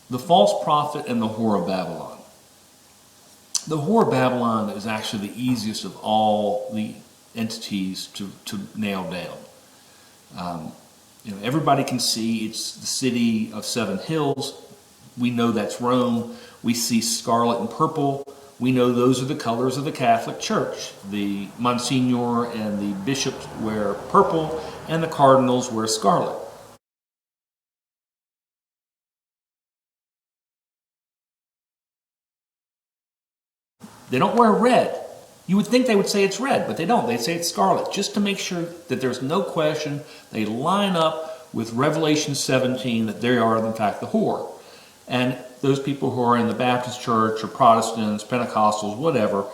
the false prophet and the whore of Babylon. The whore of Babylon is actually the easiest of all the entities to nail down. Everybody can see it's the city of seven hills. We know that's Rome. We see scarlet and purple. We know those are the colors of the Catholic Church. The Monsignor and the bishops wear purple, and the cardinals wear scarlet. They don't wear red. You would think they would say it's red, but they don't. They say it's scarlet, just to make sure that there's no question. They line up with Revelation 17 that they are, in fact, the whore. And those people who are in the Baptist church or Protestants, Pentecostals, whatever,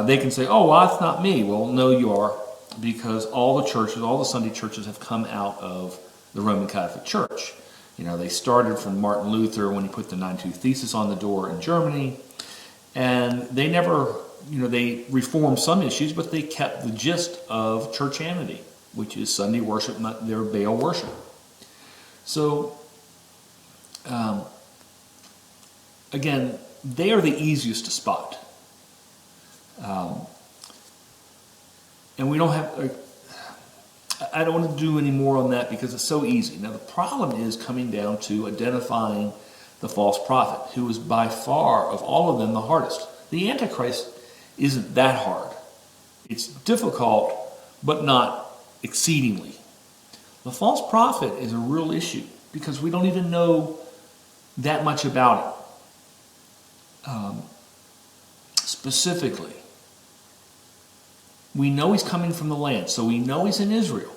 they can say, oh, well, that's not me. Well, no, you are, because all the churches, all the Sunday churches have come out of the Roman Catholic Church. They started from Martin Luther when he put the 92 Thesis on the door in Germany. And they never, they reformed some issues, but they kept the gist of churchianity, which is Sunday worship, not their Baal worship. So, again, they are the easiest to spot. And we don't have, I don't want to do any more on that because it's so easy. Now, the problem is coming down to identifying the false prophet, who is by far, of all of them, the hardest. The Antichrist isn't that hard. It's difficult, but not exceedingly. The false prophet is a real issue because we don't even know that much about him. Specifically, we know he's coming from the land, so we know he's in Israel.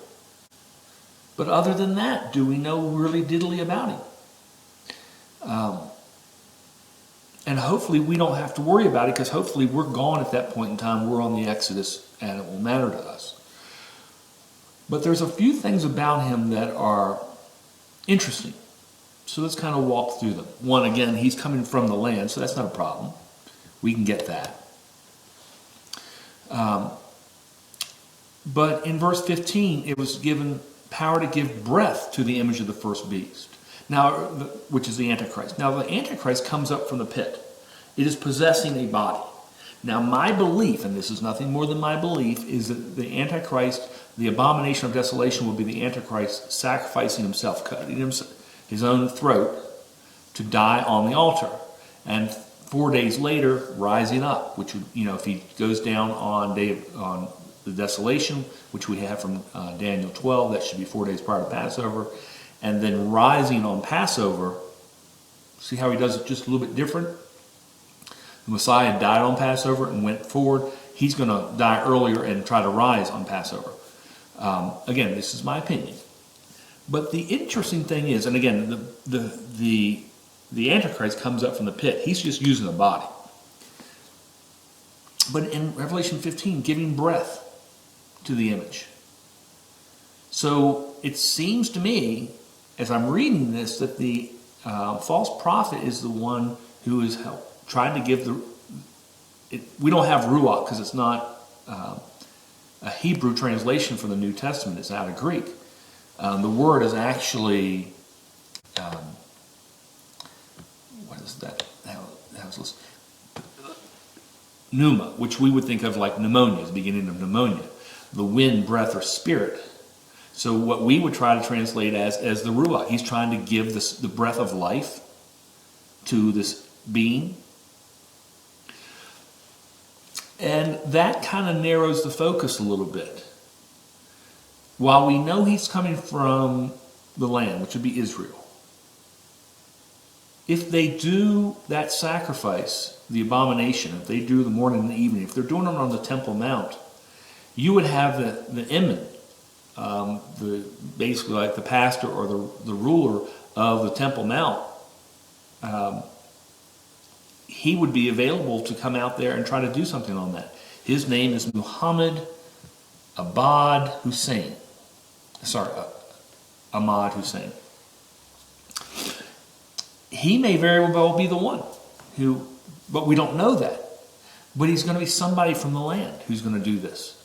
But other than that, do we know really diddly about him? And hopefully we don't have to worry about it because hopefully we're gone at that point in time. We're on the Exodus and it won't matter to us. But there's a few things about him that are interesting. So let's kind of walk through them. One, again, he's coming from the land, so that's not a problem. We can get that. But in verse 15, it was given power to give breath to the image of the first beast. Now, which is the Antichrist. Now, the Antichrist comes up from the pit. It is possessing a body. Now, my belief, and this is nothing more than my belief, is that the Antichrist, the abomination of desolation, will be the Antichrist sacrificing himself, cutting his own throat to die on the altar. And 4 days later, rising up, which, if he goes down on the desolation, which we have from Daniel 12, that should be 4 days prior to Passover, and then rising on Passover. See how he does it just a little bit different? The Messiah died on Passover and went forward. He's going to die earlier and try to rise on Passover. Again, this is my opinion. But the interesting thing is, and again, the Antichrist comes up from the pit. He's just using a body. But in Revelation 15, giving breath to the image. So it seems to me, as I'm reading this, that the false prophet is the one who is trying to give we don't have ruach because it's not a Hebrew translation for the New Testament. It's out of Greek. The word is actually, what is that? Pneuma, which we would think of like pneumonia, the beginning of pneumonia. The wind, breath, or spirit. So what we would try to translate as the ruach. He's trying to give the breath of life to this being. And that kind of narrows the focus a little bit. While we know he's coming from the land, which would be Israel, if they do that sacrifice, the abomination, if they do the morning and the evening, if they're doing it on the Temple Mount, you would have the imam, basically like the pastor or the ruler of the Temple Mount. He would be available to come out there and try to do something on that. His name is Muhammad Ahmad Hussein. Ahmad Hussein. He may very well be the one but we don't know that. But he's going to be somebody from the land who's going to do this.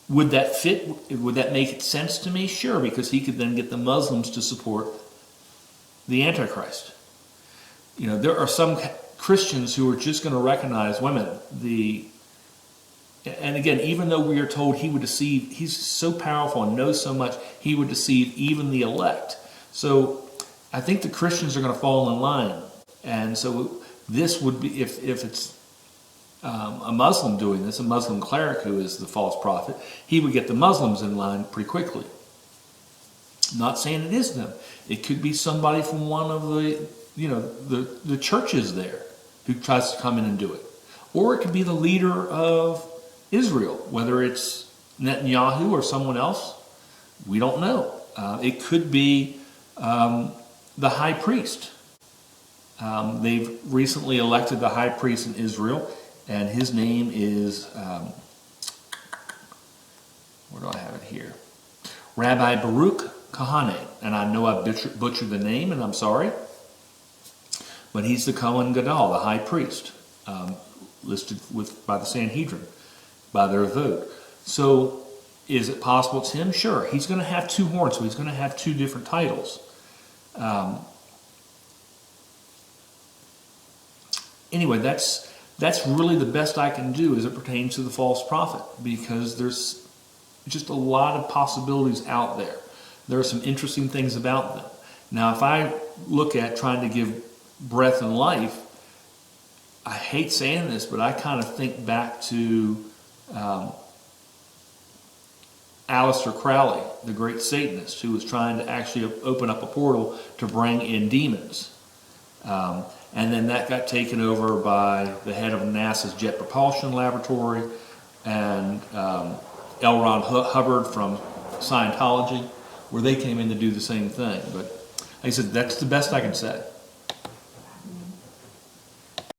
Would that fit? Would that make sense to me? Sure, because he could then get the Muslims to support the Antichrist. You know, there are some Christians who are just going to recognize women. And again, even though we are told he would deceive, he's so powerful and knows so much, he would deceive even the elect. So I think the Christians are going to fall in line. And so this would be, if it's a Muslim doing this, a Muslim cleric who is the false prophet, he would get the Muslims in line pretty quickly. Not saying it is them. It could be somebody from one of the churches there who tries to come in and do it. Or it could be the leader of Israel, whether it's Netanyahu or someone else. We don't know. It could be the high priest. They've recently elected the high priest in Israel, and his name is, where do I have it here? Rabbi Baruch Kahane. And I know I butchered the name, and I'm sorry. But he's the Kohen Gadol, the high priest, listed by the Sanhedrin, by their vote. So is it possible it's him? Sure. He's going to have two horns, so he's going to have two different titles. Anyway, that's really the best I can do as it pertains to the false prophet, because there's just a lot of possibilities out there. There are some interesting things about them. Now, if I look at trying to give breath and life, I hate saying this, but I kind of think back to Aleister Crowley, the great Satanist, who was trying to actually open up a portal to bring in demons. And then that got taken over by the head of NASA's Jet Propulsion Laboratory and L. Ron Hubbard from Scientology, where they came in to do the same thing. But like I said, that's the best I can say.